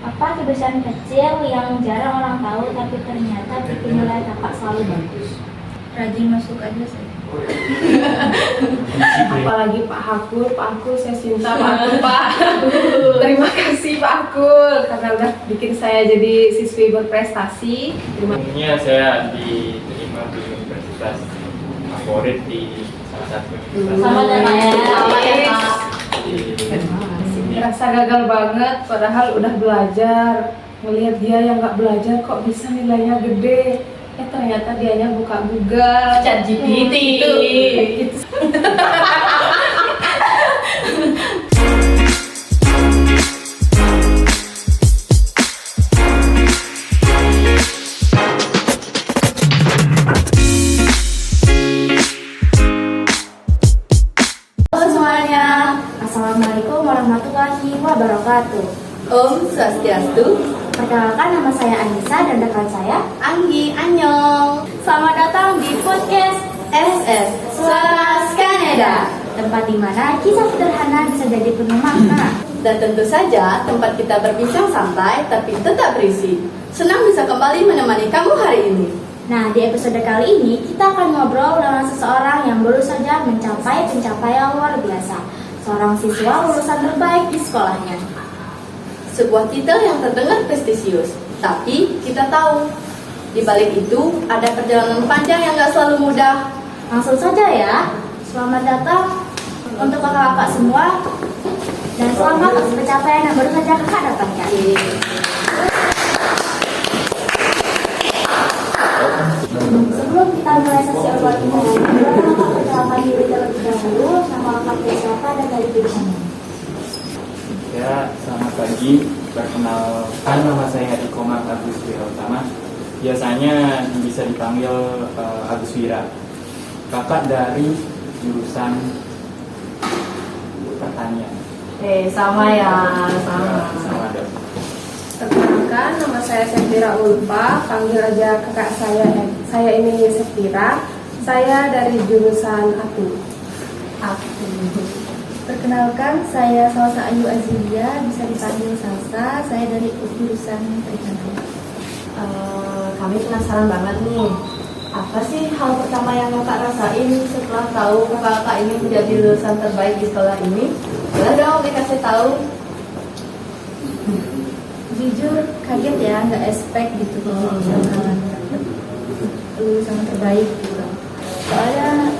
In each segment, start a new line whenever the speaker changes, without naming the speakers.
Apa kebiasaan kecil yang jarang orang tahu tapi ternyata bikin nilai kakak selalu bagus?
Rajin masuk aja sih.
Apalagi Pak Hakul saya cinta Pak Hakul Pak. Terima kasih Pak Hakul karena udah bikin saya jadi siswi berprestasi.
Umumnya saya diterima di universitas favorit di salah satu universitas.
Sama dengan
Sama ya,
ya,
Pak. Rasa gagal banget padahal udah belajar. Melihat dia yang nggak belajar kok bisa nilainya gede. Ternyata dianya buka Google,
ChatGPT.
Gitu.
Halo semuanya, Assalamualaikum warahmatullahi wabarakatuh.
Om Swastiastu.
Perkenalkan, nama saya Anissa dan rekan saya
Anggi, Annyeong.
Selamat datang di podcast
SS Suara Skaneda.
tempat di mana kisah sederhana bisa jadi penuh makna.
Dan tentu saja tempat kita berbincang santai tapi tetap berisi. Senang bisa kembali menemani kamu hari ini.
Nah, di episode kali ini kita akan ngobrol dengan seseorang yang baru saja mencapai pencapaian luar biasa. Seorang siswa lulusan terbaik di sekolahnya.
Sebuah titel yang terdengar prestisius, tapi kita tahu di balik itu ada perjalanan panjang yang gak selalu mudah.
Langsung saja ya, selamat datang untuk kakak-kakak semua dan selamat atas pencapaian yang baru saja kakak dapatkan. Sebelum kita mulai sesi awal ini, kakak perkenalkan diri terlebih dahulu, nama kakak siapa dan dari jurusannya.
Ya, selamat pagi. Perkenalkan, nama saya Iko Agus Wira Utama. Biasanya bisa dipanggil Agus Wira. Kakak dari jurusan pertanian.
Sama ya, sama.
Sama dong.
Perkenalkan, nama saya Septira Ulfa, panggil aja kakak saya. Saya ini Septira. Saya dari jurusan Aku.
Perkenalkan, saya Salsa Ayu Azilia, bisa dipanggil Salsa. Saya dari jurusan perikanan.
Kami penasaran banget nih, apa sih hal pertama yang kakak rasain setelah tahu kakak ini menjadi lulusan terbaik di sekolah ini? Boleh dong dikasih tahu.
Jujur kaget ya, nggak expect gitu kalau bakalan dapet lulusan terbaik gitu. Soalnya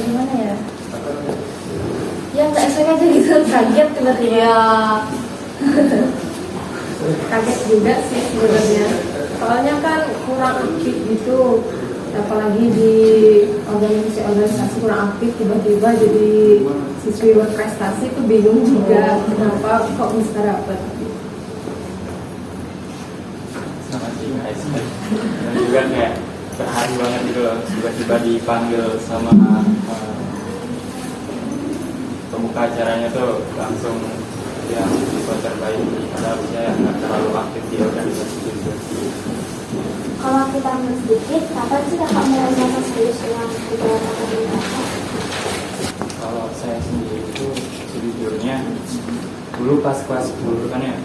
gimana ya? Ya nggak expect aja gitu, kaget tiba-tiba.
Kaget juga sih sebenarnya. Soalnya kan kurang aktif gitu. Apalagi di organisasi kurang aktif, tiba-tiba jadi siswi berprestasi tuh bingung juga kenapa kok bisa dapet.
Sama sih, guys. Dan juga kayak terharu banget gitu loh, tiba-tiba dipanggil sama pemuka acaranya tuh langsung yang siswa terbaik. Padahal saya nggak terlalu aktif di organisasi juga.
Kalau kita ambil sedikit, kapan sih kakak mulai merasa serius dengan kegiatan akademik?
Kalau saya sendiri itu sejujurnya dulu pas kelas 10 kan ya,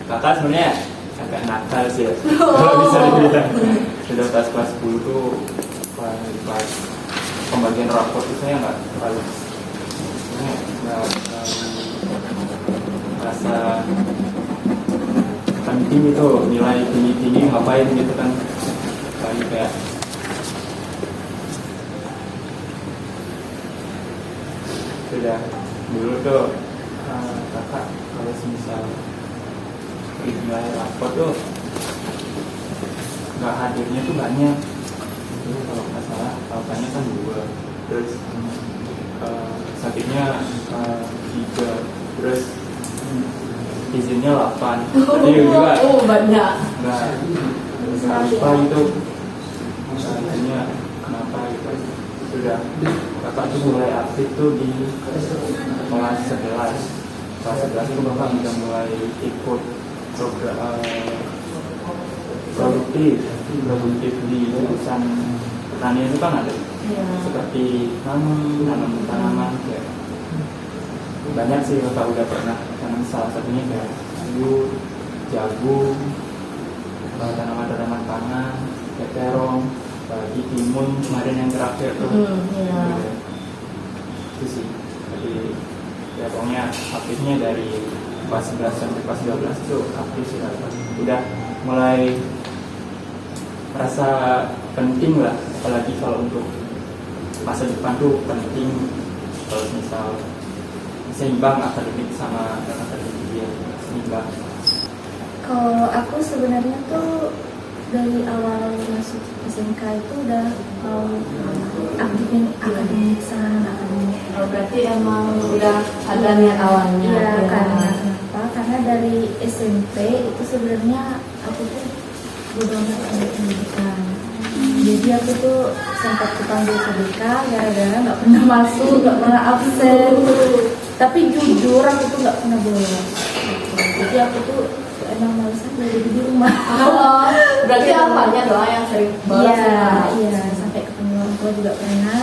kakak sebenarnya agak nakal sih ya, kalau bisa dibilang. Sudah pas kelas 10 tuh pas pembagian rapor itu saya nggak terlalu rasa penting itu, nilai tinggi ngapain gitu kan, kayak sudah dulu tuh kakak kalau misal nilai rapor tuh nggak hadirnya tuh banyak. Dulu kalau nggak salah katanya kan 2, terus sakitnya 3, terus izinnya 8. Jadi juga
Banyak.
nggak lupa itu izinnya kenapa gitu. Sudah kakak tuh mulai aktif tuh di kelas 11. Kelas 11 itu bapak udah mulai ikut program produktif di jurusan pertanian itu kan ada seperti nanam tanaman kayak banyak sih, bapak udah pernah tanam, salah satunya kayak sayur, jagung, tanaman-tanaman pangan, kayak terong, apalagi timun kemarin yang terakhir tuh.
Iya.
Itu sih. Jadi ya pokoknya aktifnya dari kelas 11 sampai kelas 12 itu aktif sih. Udah mulai merasa penting lah, apalagi kalau untuk masa depan tuh penting kalau misal seimbang akademik sama akademik dia seimbang.
Kalau aku sebenarnya tuh dari awal masuk SMK itu udah mau aktifin akademik sama akademik.
Oh, berarti emang udah ada niat awalnya.
Iya,
ya.
karena kenapa? Karena dari SMP itu sebenarnya aku tuh beberapa pendidikan. Jadi aku tuh sempat dipanggil KBK gara-gara nggak pernah masuk, nggak pernah absen. Tapi jujur aku tuh nggak pernah bolos. Jadi aku tuh emang males aja jadi di rumah.
Oh, berarti apanya doang yang sering bolos
Iya,
ya?
iya, sampai ketemu orang tua juga pernah.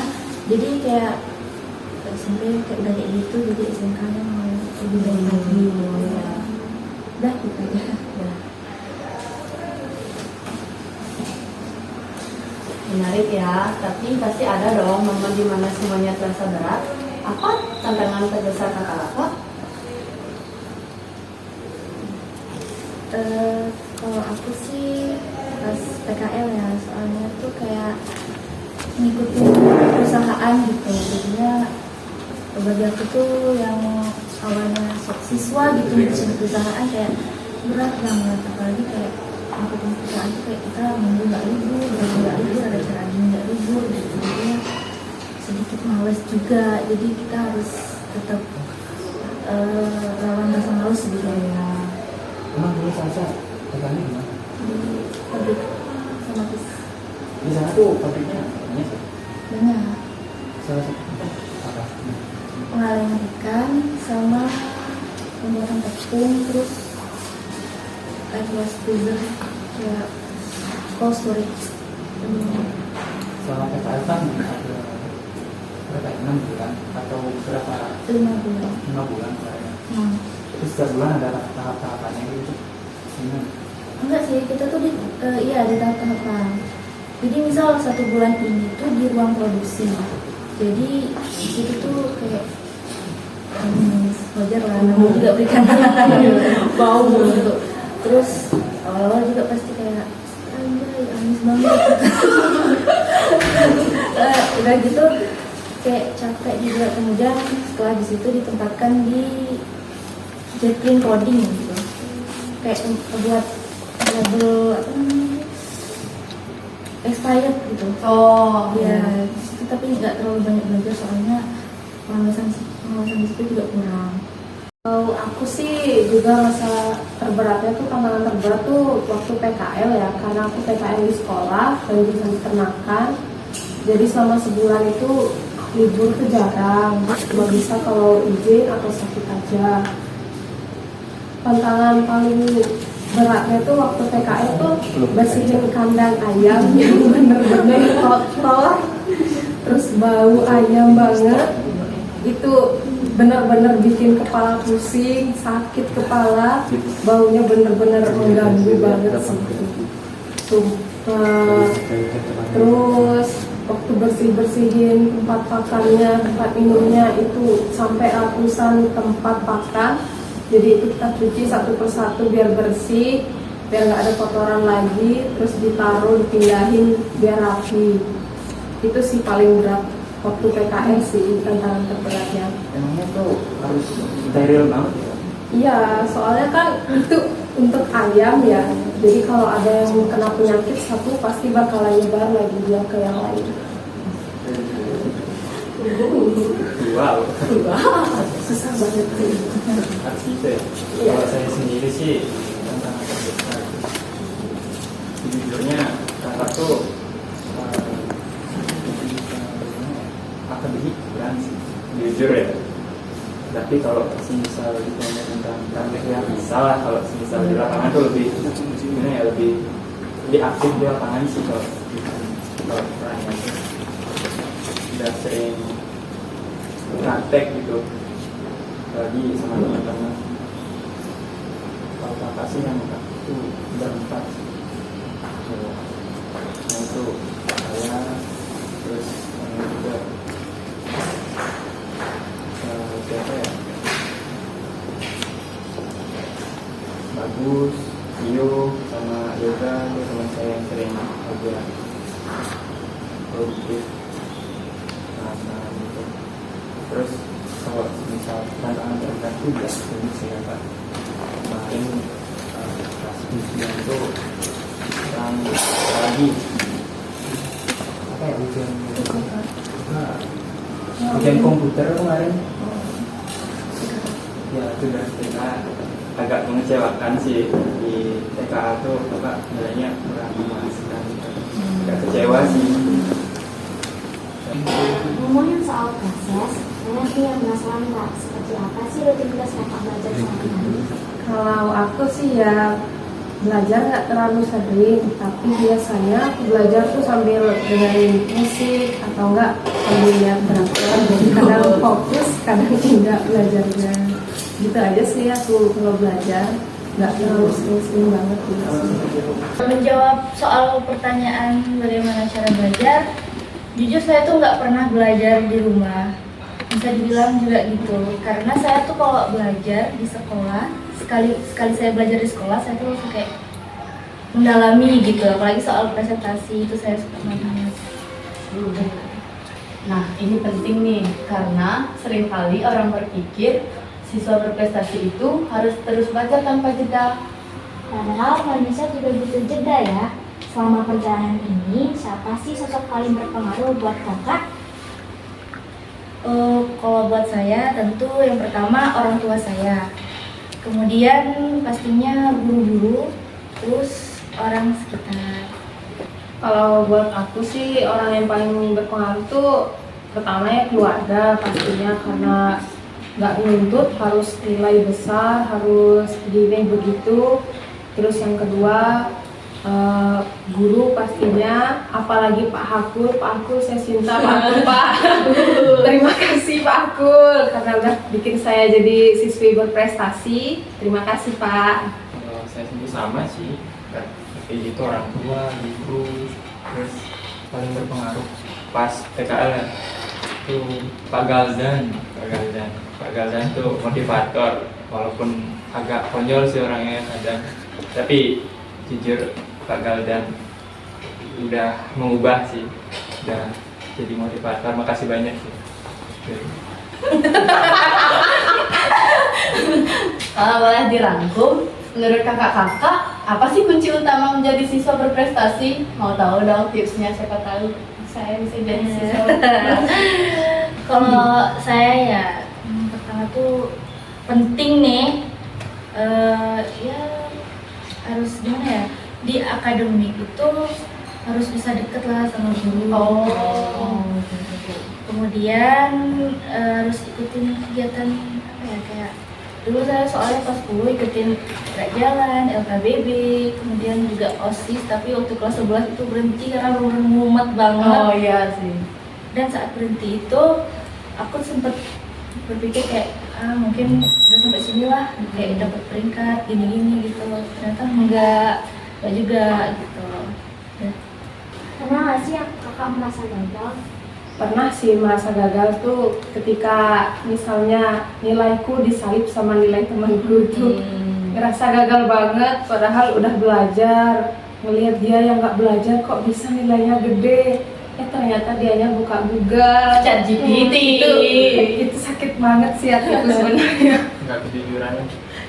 Jadi kayak SMP kayak udah kayak gitu, jadi SMK nya mau lebih baik lagi. Ya. Udah gitu aja.
Menarik ya, tapi pasti ada dong momen dimana semuanya terasa berat. Apa tantangan terbesar kakak Laka?
Kalau aku sih pas PKL ya, soalnya tuh kayak ngikutin perusahaan gitu. Jadinya bagi aku tuh yang awalnya sok siswa gitu ngikutin perusahaan kayak berat banget, apalagi kayak ngikutin perusahaan tuh kayak kita minggu nggak libur, minggu nggak libur, ada acara ini nggak libur gitu. Jadinya sedikit males juga, jadi kita harus tetap lawan rasa males gitu ya.
Emang dulu Salsa pegangannya gimana?
Di pabrik otomatis
Di sana tuh pabriknya banyak sih.
banyak
Salah satu apa?
pengalaman ikan sama pembuatan tepung, terus glass freezer kayak cold storage.
Selama PKL kan ada berapa? 6 bulan atau berapa?
5 bulan.
5 bulan kayaknya. Terus setiap bulan ada tahap-tahapannya gitu. Gimana?
Enggak sih, kita tuh iya ada tahap-tahapan. Jadi misal 1 bulan ini tuh di ruang produksi. Jadi itu tuh kayak wajar lah, namanya juga perikanan bau gitu. Terus awal-awal juga pasti kayak anjay amis banget. Udah gitu kayak capek juga, kemudian setelah di situ ditempatkan di jet clean coding gitu, kayak buat label apa namanya, expired gitu.
Oh,
Ya itu, tapi nggak terlalu banyak belajar soalnya pengawasan di situ juga kurang.
Kalau aku sih juga masa terberatnya tuh, tantangan terberat tuh waktu PKL ya, karena aku PKL di sekolah dan jurusan peternakan. Jadi selama sebulan itu libur tuh jarang, cuma bisa kalau izin atau sakit aja. Tantangan paling beratnya tuh waktu PKL tuh bersihin kandang ayam yang bener-bener kotor, terus bau ayam banget. Itu bener-bener bikin kepala pusing, sakit kepala, baunya bener-bener mengganggu banget sih. Sumpah. Terus waktu bersih-bersihin tempat pakannya, tempat minumnya itu sampai ratusan tempat pakan. Jadi itu kita cuci satu persatu biar bersih, biar nggak ada kotoran lagi, terus ditaruh, dipindahin biar rapi. Itu sih paling berat waktu PKL sih, tantangan terberatnya.
Emangnya tuh harus steril banget ya?
Iya, soalnya kan itu untuk ayam ya. Jadi kalau ada yang kena penyakit satu pasti bakalan nyebar lagi dia ke yang lain.
Wow,
Susah banget sih.
harus gitu ya.
Iya.
Kalau saya sendiri sih tantangan terbesar sejujurnya kakak tuh akademik kurang sih, jujur ya. Tapi kalau misal ditanya tentang praktek ya bisa lah. Kalau misal di lapangan tuh lebih gimana ya, lebih aktif di lapangan sih. Kalau pertanyaan itu udah sering praktek gitu lagi sama teman-teman. kalau kakak sih yang itu berempat sih. Nah itu saya, terus yang juga siapa ya, Bagus, Iyo, sama Yoga, itu teman saya yang sering agak produktif gitu. Terus kalau misal tantangan tertentu ya ini sih Kak, kemarin kelas ujian itu yang lagi apa ya, ujian komputer kemarin ya, itu dari TK agak mengecewakan sih. Di TKA tuh apa nilainya kurang memuaskan, agak kecewa sih.
Ngomongin soal proses, saya sih yang penasaran Kak, seperti apa sih rutinitas Kakak belajar sehari-hari?
Kalau aku sih ya belajar nggak terlalu sering, tapi biasanya aku belajar tuh sambil dengerin musik atau enggak sambil lihat drakor. Jadi kadang fokus, kadang enggak belajarnya. Gitu aja sih aku kalau belajar, nggak terlalu sering banget gitu sih.
Menjawab soal pertanyaan bagaimana cara belajar, jujur saya tuh nggak pernah belajar di rumah, bisa dibilang juga gitu. Karena saya tuh kalau belajar di sekolah, sekali saya belajar di sekolah, saya tuh langsung kayak mendalami gitu. Apalagi soal presentasi itu saya suka banget.
Nah, ini penting nih, karena seringkali orang berpikir siswa berprestasi itu harus terus belajar tanpa jeda.
Padahal manusia juga butuh jeda ya. Selama perjalanan ini, siapa sih sosok paling berpengaruh buat Kakak?
Kalau buat saya tentu yang pertama orang tua saya, kemudian pastinya guru-guru, terus orang sekitar.
Kalau buat aku sih orang yang paling berpengaruh tuh pertama ya keluarga pastinya, karena nggak nuntut harus nilai besar, harus gini begitu. Terus yang kedua guru pastinya, apalagi Pak Hakul. Pak Hakul saya cinta Pak Hakul, Pak. Terima kasih Pak Hakul karena udah bikin saya jadi siswi berprestasi. Terima kasih Pak.
Kalau saya sendiri sama sih, tapi itu orang tua, guru, terus paling berpengaruh pas PKL itu Pak Galdan tuh motivator, walaupun agak konyol sih orangnya kadang, tapi jujur Pak Galdan udah mengubah sih, udah jadi motivator. Makasih banyak sih.
Kalau boleh dirangkum, menurut kakak-kakak, apa sih kunci utama menjadi siswa berprestasi? Mau tahu dong tipsnya, siapa tahu saya bisa jadi siswa berprestasi.
Kalau saya ya pertama tuh penting nih, ya harus gimana ya, di akademik itu harus bisa deket lah sama guru. Kemudian harus ikutin kegiatan apa ya, kayak dulu saya soalnya pas 10 ikutin gerak jalan, LKBB, kemudian juga OSIS, tapi waktu kelas 11 itu berhenti karena bener-bener mumet banget.
Oh iya sih.
Dan saat berhenti itu aku sempat berpikir kayak mungkin udah sampai sini lah, kayak dapat peringkat gini-gini gitu. Ternyata enggak juga gitu.
Pernah nggak sih yang Kakak merasa gagal?
Pernah sih merasa gagal tuh ketika misalnya nilaiku disalip sama nilai temanku tuh. Ngerasa gagal banget padahal udah belajar. Ngelihat dia yang nggak belajar kok bisa nilainya gede. Ternyata dianya buka Google,
ChatGPT.
Itu sakit banget sih hatiku sebenarnya.
Nggak kejujuran.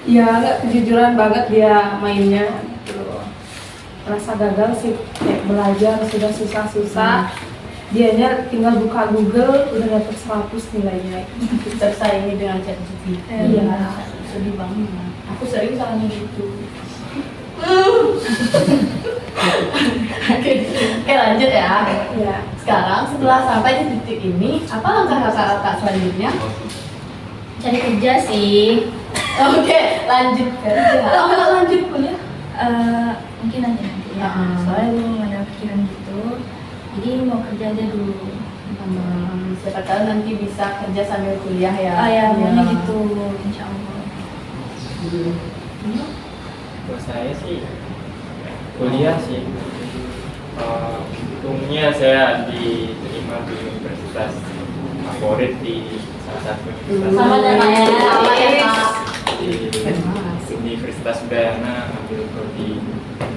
Ya nggak kejujuran banget dia mainnya gitu. Merasa gagal sih, kayak belajar sudah susah-susah, dianya tinggal buka Google udah dapet 100 nilainya.
Tersaingi dengan ChatGPT.
Iya.
Sedih banget. Aku sering soalnya gitu. Oke, lanjut ya.
Ya.
Sekarang setelah sampai di titik ini, apa langkah kakak selanjutnya?
Cari kerja sih.
Oke, lanjut kerja. Oh, nggak lanjut kuliah?
Mungkin nanti ya. Soalnya belum ada pikiran gitu. Jadi mau kerja aja dulu.
Siapa tahu nanti bisa kerja sambil kuliah ya.
Ya maunya gitu, insya Allah.
saya sih kuliah sih. Untungnya saya diterima di universitas favorit di salah satu universitas
Sama dengan
Sama ya, Kak.
di Universitas Udayana, ambil prodi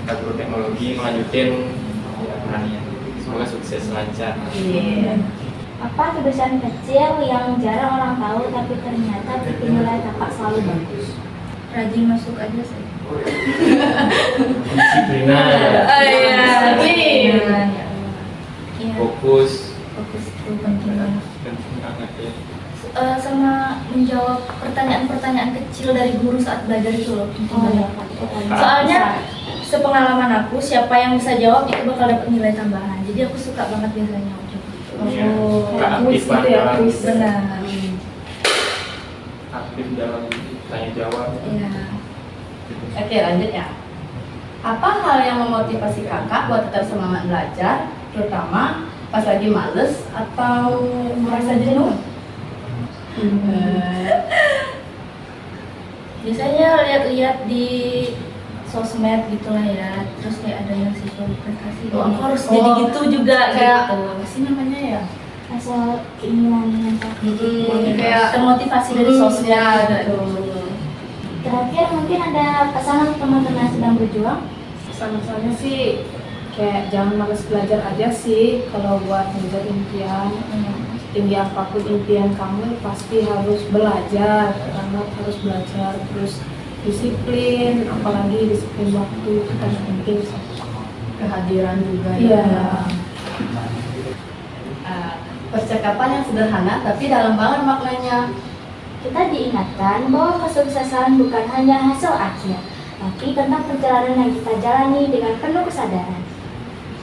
agroteknologi, melanjutin ya, pertanian. Semoga sukses lancar.
Iya.
Apa kebiasaan kecil yang jarang orang tahu tapi ternyata bikin nilai kakak selalu bagus?
Rajin masuk aja sih.
Disiplinan,
Iya.
fokus,
Fokus itu penting banget.
penting banget ya.
Sama menjawab pertanyaan-pertanyaan kecil dari guru saat belajar itu loh penting
Oh ya,
banget.
Kak.
Soalnya sepengalaman aku, siapa yang bisa jawab itu bakal dapat nilai tambahan. Jadi aku suka banget biasanya waktu itu.
Iya,
kayak
aktif
kuis gitu ya,
dalam
kuis.
Benar.
aktif dalam tanya jawab.
Iya.
Oke, lanjut ya. Apa hal yang memotivasi kakak buat tetap semangat belajar, terutama pas lagi males atau merasa jenuh?
Biasanya lihat-lihat di sosmed gitulah ya, terus kayak ada yang siswa prestasi, oh aku harus jadi gitu juga
Kayak
gitu.
apa sih namanya ya?
Asal keinginan mental.
Kayak
Termotivasi dari sosmed
ya,
juga.
gitu.
Terakhir mungkin ada pesan untuk teman-teman yang sedang berjuang.
Sama-sama sih kayak jangan malas belajar aja sih. Kalau buat ngejar impian, tinggi apapun impian kamu pasti harus belajar, karena harus belajar terus disiplin, apalagi disiplin waktu itu kan penting.
Kehadiran juga
Iya.
ya. Percakapan yang sederhana tapi dalam banget maknanya.
Kita diingatkan bahwa kesuksesan bukan hanya hasil akhir, tapi tentang perjalanan yang kita jalani dengan penuh kesadaran.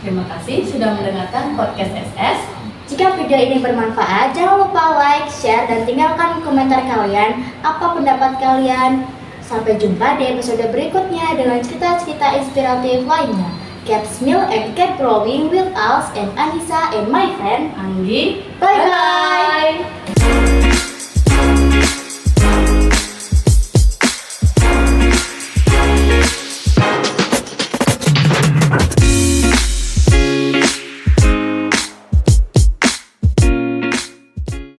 Terima kasih sudah mendengarkan podcast SS.
Jika video ini bermanfaat, jangan lupa like, share, dan tinggalkan komentar kalian. Apa pendapat kalian? Sampai jumpa di episode berikutnya dengan cerita-cerita inspiratif lainnya. Keep smile and keep growing with us and Anissa and my friend.
Anggi.
Bye-bye.